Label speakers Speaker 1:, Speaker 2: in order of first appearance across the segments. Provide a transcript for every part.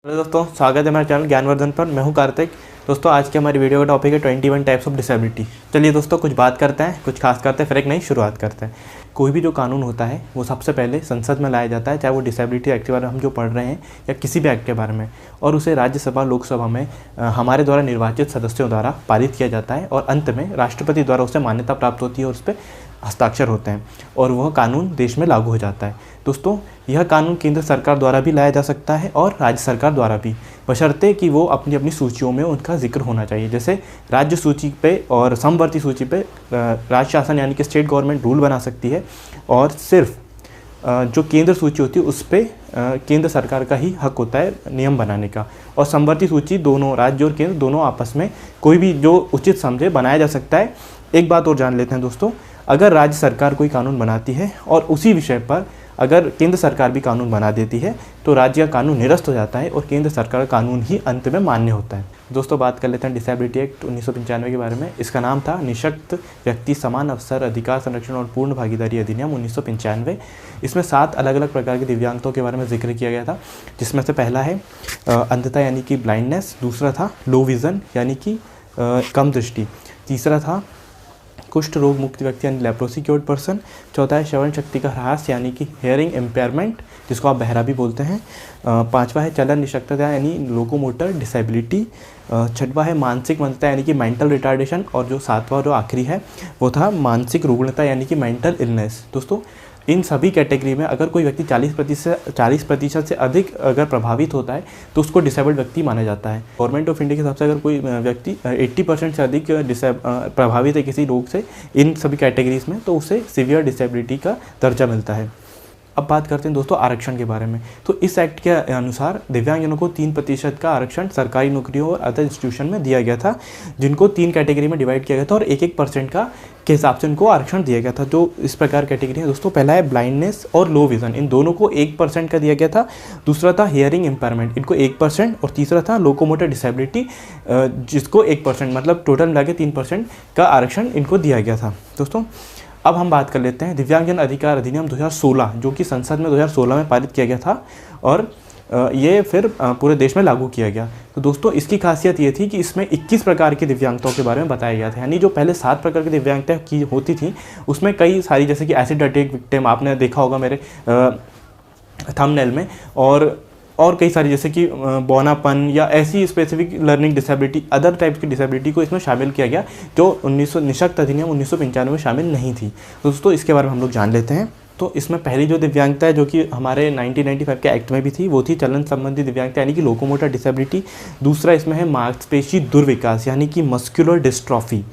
Speaker 1: Hello दोस्तों, स्वागत है हमारे चैनल ज्ञानवर्धन पर। मैं हूं कार्तिक। दोस्तों, आज की हमारी वीडियो का टॉपिक है 21 टाइप्स ऑफ डिसेबिलिटी। चलिए दोस्तों, कुछ बात करते हैं, कुछ खास करते हैं, फिर एक नई शुरुआत करते हैं। कोई भी जो कानून होता है वो सबसे पहले संसद में लाया जाता है, चाहे वो डिसेबिलिटी एक्ट के बारे में हम जो पढ़ रहे हैं या किसी भी एक्ट के बारे में, और उसे राज्यसभा लोकसभा में हमारे द्वारा निर्वाचित सदस्यों द्वारा पारित किया जाता है और अंत में राष्ट्रपति द्वारा उसे मान्यता प्राप्त होती है और उस पर हस्ताक्षर होते हैं और वह कानून देश में लागू हो जाता है। दोस्तों, यह कानून केंद्र सरकार द्वारा भी लाया जा सकता है और राज्य सरकार द्वारा भी, बशर्ते कि वो अपनी अपनी सूचियों में उनका जिक्र होना चाहिए। जैसे राज्य सूची पे और समवर्ती सूची पे राज्य शासन यानी कि स्टेट गवर्नमेंट रूल बना सकती है, और सिर्फ जो केंद्र सूची होती है उस पर केंद्र सरकार का ही हक होता है नियम बनाने का। और समवर्ती सूची दोनों राज्य और केंद्र दोनों आपस में कोई भी जो उचित समझे बनाया जा सकता है। एक बात और जान लेते हैं दोस्तों, अगर राज्य सरकार कोई कानून बनाती है और उसी विषय पर अगर केंद्र सरकार भी कानून बना देती है तो राज्य का कानून निरस्त हो जाता है और केंद्र सरकार का कानून ही अंत में मान्य होता है। दोस्तों, बात कर लेते हैं डिसेबिलिटी एक्ट 1995 के बारे में। इसका नाम था निःशक्त व्यक्ति समान अवसर अधिकार संरक्षण और पूर्ण भागीदारी अधिनियम 1995। इसमें 7 अलग अलग प्रकार के दिव्यांगों के बारे में जिक्र किया गया था, जिसमें से पहला है अंधता यानी कि ब्लाइंडनेस, दूसरा था लो विज़न यानी कि कम दृष्टि, तीसरा था कुष्ठ रोग मुक्त व्यक्ति यानी लेप्रोसी क्योर्ड पर्सन, चौथा है श्रवण शक्ति का ह्रास यानी कि हेयरिंग इम्पेयरमेंट जिसको आप बहरा भी बोलते हैं, पांचवा है चलन निशक्तता यानी लोकोमोटर डिसेबिलिटी, छठवा है मानसिक मंदता यानी कि मेंटल रिटार्डेशन, और जो सातवां जो आखिरी है वो था मानसिक रुग्णता यानी कि मेंटल इलनेस। दोस्तों, इन सभी कैटेगरी में अगर कोई व्यक्ति 40% से अधिक अगर प्रभावित होता है तो उसको डिसेबल्ड व्यक्ति माना जाता है। गवर्नमेंट ऑफ इंडिया के हिसाब से अगर कोई व्यक्ति 80% से अधिक प्रभावित है किसी रोग से इन सभी कैटेगरीज में, तो उसे सीवियर डिसेबिलिटी का दर्जा मिलता है। अब बात करते हैं दोस्तों आरक्षण के बारे में। तो इस एक्ट के अनुसार दिव्यांगजनों को 3% का आरक्षण सरकारी नौकरियों और अदर इंस्टीट्यूशन में दिया गया था, जिनको 3 कैटेगरी में डिवाइड किया गया था और 1% का के हिसाब से उनको आरक्षण दिया गया था। जो इस प्रकार कैटेगरी है दोस्तों, पहला है ब्लाइंडनेस और लो विज़न, इन दोनों को 1% का दिया गया था। दूसरा था हियरिंग इम्पेयरमेंट, इनको 1%, और तीसरा था लोकोमोटर डिसेबिलिटी जिसको 1%, मतलब टोटल मिला के 3% का आरक्षण इनको दिया गया था। दोस्तों, अब हम बात कर लेते हैं दिव्यांगजन अधिकार अधिनियम 2016, जो कि संसद में 2016 में पारित किया गया था और ये फिर पूरे देश में लागू किया गया। तो दोस्तों, इसकी खासियत ये थी कि इसमें 21 प्रकार की दिव्यांगताओं के बारे में बताया गया था। यानी जो पहले 7 प्रकार की दिव्यांगता की होती थी उसमें कई सारी, जैसे कि एसिड अटैक विक्टिम आपने देखा होगा मेरे थंबनेल में, और कई सारी जैसे कि बौनापन या ऐसी specific learning disability, other types की डिसेबिलिटी को इसमें शामिल किया गया जो निःशक्त अधिनियम 1995 में शामिल नहीं थी। तो दोस्तों, इसके बारे में हम लोग जान लेते हैं। तो इसमें पहली जो दिव्यांगता है जो कि हमारे 1995 के एक्ट में भी थी वो थी चलन संबंधी दिव्यांगता यानी कि लोकोमोटर डिसेबिलिटी। दूसरा इसमें है मांसपेशी दुर्विकास यानी कि मस्कुलर डिस्ट्रॉफी।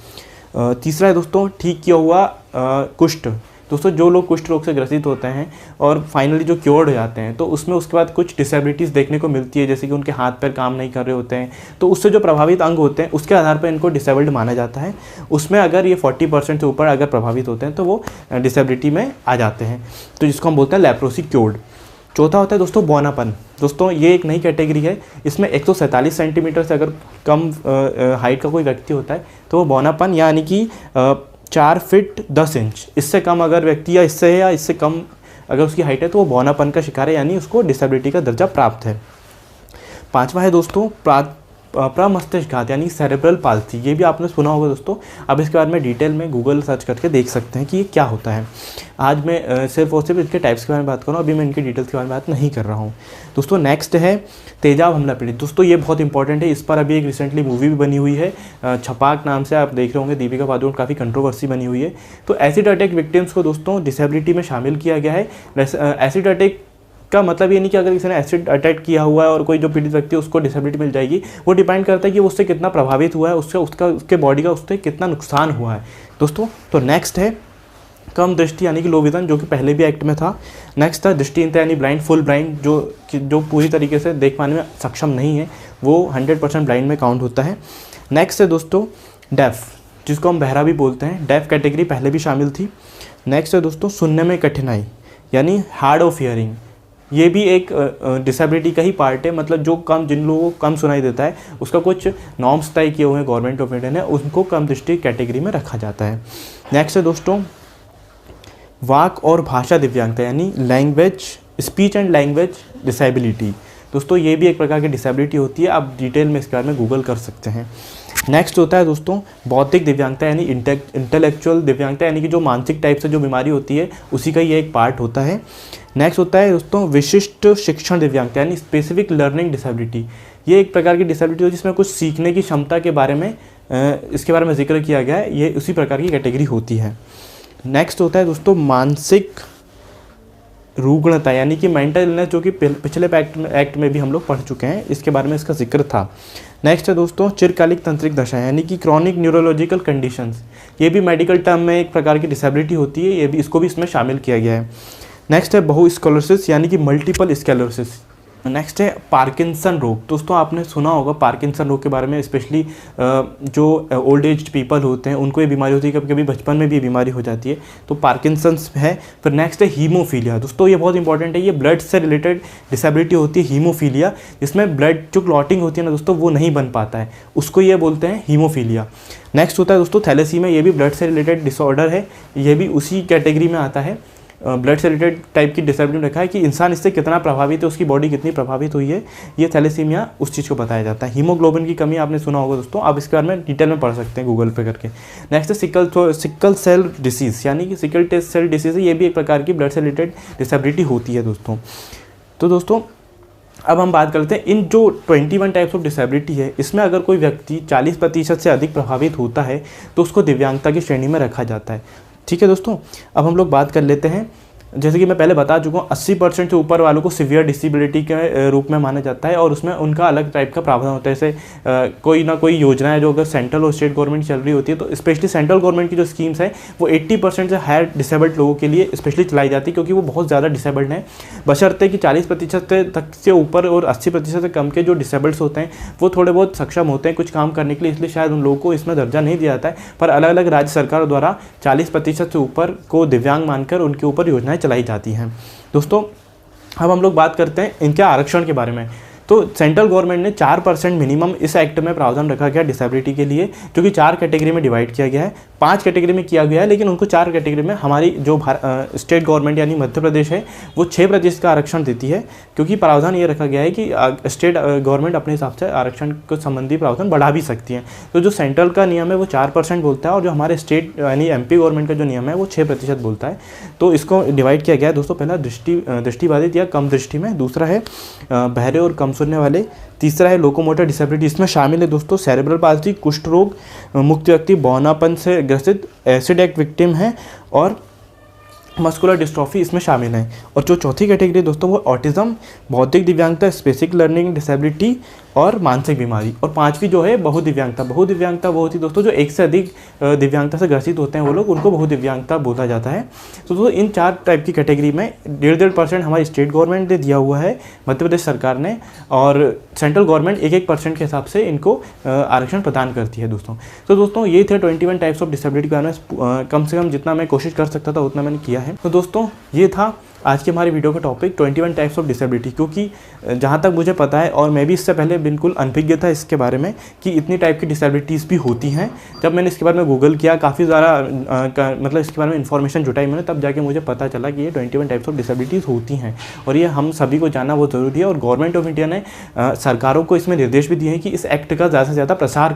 Speaker 1: तीसरा है दोस्तों ठीक किया हुआ कुष्ठ। दोस्तों, जो लोग कुष्ठ रोग से ग्रसित होते हैं और फाइनली जो क्योर्ड हो जाते हैं तो उसमें उसके बाद कुछ डिसेबिलिटीज़ देखने को मिलती है, जैसे कि उनके हाथ पैर काम नहीं कर रहे होते हैं, तो उससे जो प्रभावित अंग होते हैं उसके आधार पर इनको डिसेबल्ड माना जाता है। उसमें अगर ये 40% से ऊपर अगर प्रभावित होते हैं तो वो डिसेबिलिटी में आ जाते हैं, तो जिसको हम बोलते हैं लेप्रोसी क्योर्ड। चौथा होता है दोस्तों बौनापन। दोस्तों, ये एक नई कैटेगरी है। इसमें 147 सेंटीमीटर से अगर कम हाइट का कोई व्यक्ति होता है तो वो बौनापन यानी कि 4 फीट 10 इंच, इससे कम अगर व्यक्ति या इससे कम अगर उसकी हाइट है तो वो बौनापन का शिकार है, यानी उसको डिसेबिलिटी का दर्जा प्राप्त है। पांचवा है दोस्तों प्रमस्तिष्कघात यानी सेरेब्रल पाल्सी। ये भी आपने सुना होगा दोस्तों। अब इसके बारे में डिटेल में गूगल सर्च करके देख सकते हैं कि ये क्या होता है। आज मैं सिर्फ और सिर्फ इसके टाइप्स के बारे में बात कर रहा हूँ, अभी मैं इनकी डिटेल्स के बारे में बात नहीं कर रहा हूँ। दोस्तों, नेक्स्ट है तेजाब हमला पीड़ित। दोस्तों, ये बहुत इंपॉर्टेंट है। इस पर अभी एक रिसेंटली मूवी भी बनी हुई है, छपाक नाम से, आप देख रहे होंगे, दीपिका पादुकोण, काफ़ी कंट्रोवर्सी बनी हुई है। तो एसिड अटैक विक्टिम्स को दोस्तों डिसेबिलिटी में शामिल किया गया है। एसिड अटैक का मतलब ये नहीं कि अगर किसी ने एसिड अटैक किया हुआ है और कोई जो पीड़ित व्यक्ति है उसको डिसेबिलिटी मिल जाएगी। वो डिपेंड करता है कि वो उससे कितना प्रभावित हुआ है, उसके बॉडी का उससे कितना नुकसान हुआ है दोस्तों। तो नेक्स्ट है कम दृष्टि यानी कि लो विजन, जो कि पहले भी एक्ट में था। नेक्स्ट था दृष्टिहीनता यानी ब्लाइंड, फुल ब्लाइंड, जो पूरी तरीके से देख पाने में सक्षम नहीं है, वो 100% ब्लाइंड में काउंट होता है। नेक्स्ट है दोस्तों डेफ, जिसको हम बहरा भी बोलते हैं। डेफ कैटेगरी पहले भी शामिल थी। नेक्स्ट है दोस्तों सुनने में कठिनाई यानी हार्ड ऑफ हियरिंग। ये भी एक डिसेबिलिटी का ही पार्ट है, मतलब जिन लोगों को कम सुनाई देता है उसका कुछ नॉर्म्स तय किए हुए हैं गवर्नमेंट ऑफ इंडिया ने, उनको कम दृष्टि कैटेगरी में रखा जाता है। नेक्स्ट है दोस्तों वाक और भाषा दिव्यांगता यानी language, speech and language disability. दोस्तों ये भी एक प्रकार की डिसेबिलिटी होती है, आप डिटेल में इसके बारे में गूगल कर सकते हैं। नेक्स्ट होता है दोस्तों बौद्धिक दिव्यांगता यानी इंटेलेक्चुअल दिव्यांगता, यानी कि जो मानसिक टाइप से जो बीमारी होती है उसी का ये एक पार्ट होता है। नेक्स्ट होता है दोस्तों विशिष्ट शिक्षण दिव्यांगता यानी स्पेसिफिक लर्निंग डिसेबिलिटी। ये एक प्रकार की डिसेबिलिटी हो जिसमें कुछ सीखने की क्षमता के बारे में इसके बारे में जिक्र किया गया है, ये उसी प्रकार की कैटेगरी होती है। नेक्स्ट होता है दोस्तों मानसिक रुग्णता यानी कि मेंटल इलनेस, जो कि पिछले एक्ट में भी हम लोग पढ़ चुके हैं, इसके बारे में इसका जिक्र था। नेक्स्ट है दोस्तों चिरकालिक तंत्रिक दशा यानी कि क्रॉनिक न्यूरोलॉजिकल कंडीशंस, ये भी मेडिकल टर्म में एक प्रकार की डिसेबिलिटी होती है, ये भी इसको भी इसमें शामिल किया गया है। नेक्स्ट है बहुस्क्लेरोसिस यानी कि मल्टीपल स्क्लेरोसिस। नेक्स्ट है पार्किंसन रोग। दोस्तों आपने सुना होगा पार्किंसन रोग के बारे में, स्पेशली जो ओल्ड एज पीपल होते हैं उनको ये बीमारी होती है, कभी कभी बचपन में भी ये बीमारी हो जाती है, तो पार्किंसंस है। फिर नेक्स्ट है हीमोफीलिया। दोस्तों ये बहुत इंपॉर्टेंट है, ये ब्लड से रिलेटेड डिसेबिलिटी होती है हीमोफीलिया, जिसमें ब्लड जो क्लॉटिंग होती है ना दोस्तों वो नहीं बन पाता है, उसको ये बोलते हैं हीमोफीलिया। नेक्स्ट होता है दोस्तों थैलेसीमिया, ये भी ब्लड से रिलेटेड डिसऑर्डर है, ये भी उसी कैटेगरी में आता है। ब्लड से रिलेटेड टाइप की डिसेबिलिटी रखा है कि इंसान इससे कितना प्रभावित है, उसकी बॉडी कितनी प्रभावित हुई है, ये थैलेसीमिया उस चीज़ को बताया जाता है। हीमोग्लोबिन की कमी आपने सुना होगा दोस्तों, आप इसके बारे में डिटेल में पढ़ सकते हैं गूगल पे करके। नेक्स्ट है सिकल सेल डिसीज़ यानी कि सिकल सेल डिसीज़ है, ये भी एक प्रकार की ब्लड से रिलेटेड डिसेबिलिटी होती है दोस्तों। तो दोस्तों अब हम बात करते हैं इन जो 21 टाइप्स ऑफ डिसेबिलिटी है, इसमें अगर कोई व्यक्ति 40% से अधिक प्रभावित होता है तो उसको दिव्यांगता की श्रेणी में रखा जाता है। ठीक है दोस्तों, अब हम लोग बात कर लेते हैं, जैसे कि मैं पहले बता चुका हूँ 80% से ऊपर वालों को सीवियर डिसेबिलिटी के रूप में माना जाता है और उसमें उनका अलग टाइप का प्रावधान होता है। जैसे कोई ना कोई योजना है जो अगर सेंट्रल और स्टेट गवर्नमेंट चल रही होती है, तो स्पेशली सेंट्रल गवर्नमेंट की जो स्कीम्स है वो 80% से हायर डिसेबल्ड लोगों के लिए स्पेशली चलाई जाती है, क्योंकि वो बहुत ज़्यादा डिसेबल्ड हैं। बशर्ते कि 40% तक से ऊपर और 80% से कम के जो डिसेबल्ड्स होते हैं वो थोड़े बहुत सक्षम होते हैं कुछ काम करने के लिए, इसलिए शायद उन लोगों को इसमें दर्जा नहीं दिया जाता है। पर अलग अलग राज्य सरकारों द्वारा 40% से ऊपर को दिव्यांग मानकर उनके ऊपर योजनाएँ चलाई जाती हैं। दोस्तों अब हम लोग बात करते हैं इनके आरक्षण के बारे में। तो सेंट्रल गवर्नमेंट ने 4% मिनिमम इस एक्ट में प्रावधान रखा गया डिसेबिलिटी के लिए, जो कि 4 कैटेगरी में डिवाइड किया गया है। 5 कैटेगरी में किया गया है, लेकिन उनको 4 कैटेगरी में हमारी जो स्टेट गवर्नमेंट यानी मध्य प्रदेश है वो 6% का आरक्षण देती है, क्योंकि प्रावधान ये रखा गया है कि स्टेट गवर्नमेंट अपने हिसाब से आरक्षण को संबंधी प्रावधान बढ़ा भी सकती है। तो जो सेंट्रल का नियम है वो 4% बोलता है और जो हमारे स्टेट यानी MP गवर्नमेंट का जो नियम है वो 6% बोलता है। तो इसको डिवाइड किया गया है दोस्तों, पहला दृष्टिबाधित या कम दृष्टि में, दूसरा है बहरे और कम सुनने वाले, तीसरा है लोकोमोटर डिसेबिलिटी, इसमें शामिल है दोस्तों सेरेब्रल पाल्सी, कुष्ठ रोग, मुक्त व्यक्ति, बौनापन से ग्रसित, एसिड एक्ट विक्टिम है और मस्कुलर डिस्ट्रॉफी इसमें शामिल है। और जो चौथी कैटेगरी दोस्तों वो ऑटिज्म, बौद्धिक दिव्यांगता, स्पेसिफिक लर्निंग डिसेबिलिटी और मानसिक बीमारी। और 5वीं जो है बहुदिव्यांगता। बहुदिव्यांगता वो होती है दोस्तों जो एक से अधिक दिव्यांगता से ग्रसित होते हैं वो लोग, उनको बहुदिव्यांगता बोला जाता है। तो दोस्तों इन 4 टाइप की कैटेगरी में 1.5% हमारी स्टेट गवर्नमेंट ने दिया हुआ है, मध्य प्रदेश सरकार ने, और सेंट्रल गवर्नमेंट 1% के हिसाब से इनको आरक्षण प्रदान करती है दोस्तों। तो दोस्तों ये थे 21 टाइप्स ऑफ डिसेबिलिटी के बारे में, कम से कम जितना मैं कोशिश कर सकता था उतना मैंने किया है। तो दोस्तों ये था आज की हमारी वीडियो का टॉपिक 21 टाइप्स ऑफ डिसेबिलिटी, क्योंकि जहाँ तक मुझे पता है और मैं भी इससे पहले बिल्कुल अनभिज्ञ था इसके बारे में कि इतनी टाइप की डिसेबिलिटीज़ भी होती हैं। जब मैंने इसके बारे में गूगल किया, काफ़ी ज़्यादा मतलब इसके बारे में इन्फॉर्मेशन जुटाई मैंने, तब जाके मुझे पता चला कि ये 21 टाइप्स ऑफ डिसेबिलिटीज़ होती हैं और ये हम सभी को जानना बहुत ज़रूरी है। और गवर्नमेंट ऑफ इंडिया ने सरकारों को इसमें निर्देश भी दिए हैं कि इस एक्ट का ज़्यादा से ज़्यादा प्रचार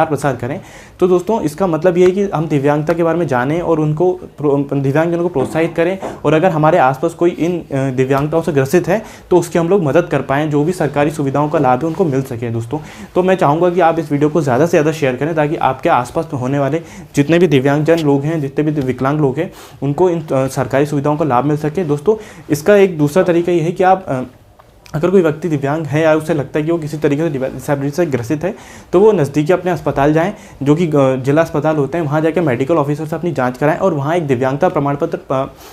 Speaker 1: प्रसार करें। तो दोस्तों इसका मतलब ये है कि हम दिव्यांगता के बारे में जानें और उनको दिव्यांगजनों को प्रोत्साहित करें, और अगर हमारे आसपास कोई इन दिव्यांगताओं से ग्रसित है तो उसकी हम लोग मदद कर पाएँ, जो भी सरकारी सुविधाओं का लाभ है उनको मिल सके दोस्तों। तो मैं चाहूँगा कि आप इस वीडियो को ज़्यादा से ज़्यादा शेयर करें, ताकि आपके आसपास होने वाले जितने भी दिव्यांगजन लोग हैं, जितने भी विकलांग लोग हैं, उनको इन सरकारी सुविधाओं का लाभ मिल सके। दोस्तों इसका एक दूसरा तरीका ये है कि आप अगर कोई व्यक्ति दिव्यांग है या उसे लगता है कि वो किसी तरीके से डिसेबिलिटी से ग्रसित है, तो वो नज़दीकी अपने अस्पताल जाएं, जो कि जिला अस्पताल होते हैं, वहाँ जाकर मेडिकल ऑफिसर से अपनी जांच कराएं और वहाँ एक दिव्यांगता प्रमाण पत्र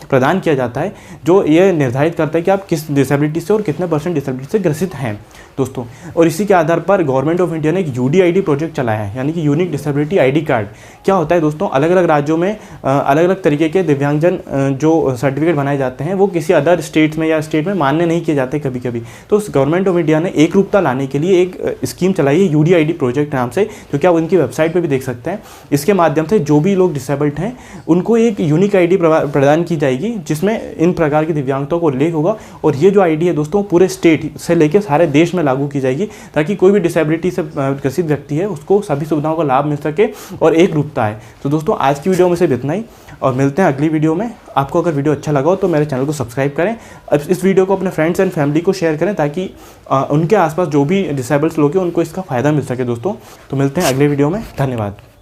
Speaker 1: प्रदान किया जाता है, जो ये निर्धारित करता है कि आप किस डिसेबिलिटी से और कितने % डिसेबिलिटी से ग्रसित हैं। दोस्तों। और इसी के आधार पर गवर्नमेंट ऑफ इंडिया ने एक यूडीआईडी प्रोजेक्ट चलाया है, यानी कि यूनिक डिसेबिलिटी आईडी कार्ड। क्या होता है दोस्तों, अलग अलग राज्यों में अलग अलग तरीके के दिव्यांगजन जो सर्टिफिकेट बनाए जाते हैं वो किसी अदर स्टेट्स में या स्टेट में मान्य नहीं किए जाते कभी कभी। तो गवर्नमेंट ऑफ इंडिया ने एक रूपता लाने के लिए एक स्कीम चलाई है यूडीआईडी प्रोजेक्ट नाम से, जो कि आप उनकी वेबसाइट पर भी देख सकते हैं। इसके माध्यम से जो भी लोग डिसेबल्ड हैं उनको एक यूनिक आईडी प्रदान की जाएगी, जिसमें इन प्रकार की दिव्यांगताओं को उल्लेख होगा। और ये जो आईडी है दोस्तों पूरे स्टेट से लेकर सारे देश में लागू की जाएगी, ताकि कोई भी डिसेबिलिटी से ग्रसित व्यक्ति है उसको सभी सुविधाओं का लाभ मिल सके और एक रूपता है। तो दोस्तों आज की वीडियो में सिर्फ इतना ही, और मिलते हैं अगली वीडियो में। आपको अगर वीडियो अच्छा लगा हो तो मेरे चैनल को सब्सक्राइब करें। अब इस वीडियो को अपने फ्रेंड्स एंड फैमिली को शेयर करें, ताकि उनके आसपास जो भी डिसेबल्ड लोग हैं उनको इसका फ़ायदा मिल सके दोस्तों। तो मिलते हैं अगले वीडियो में, धन्यवाद।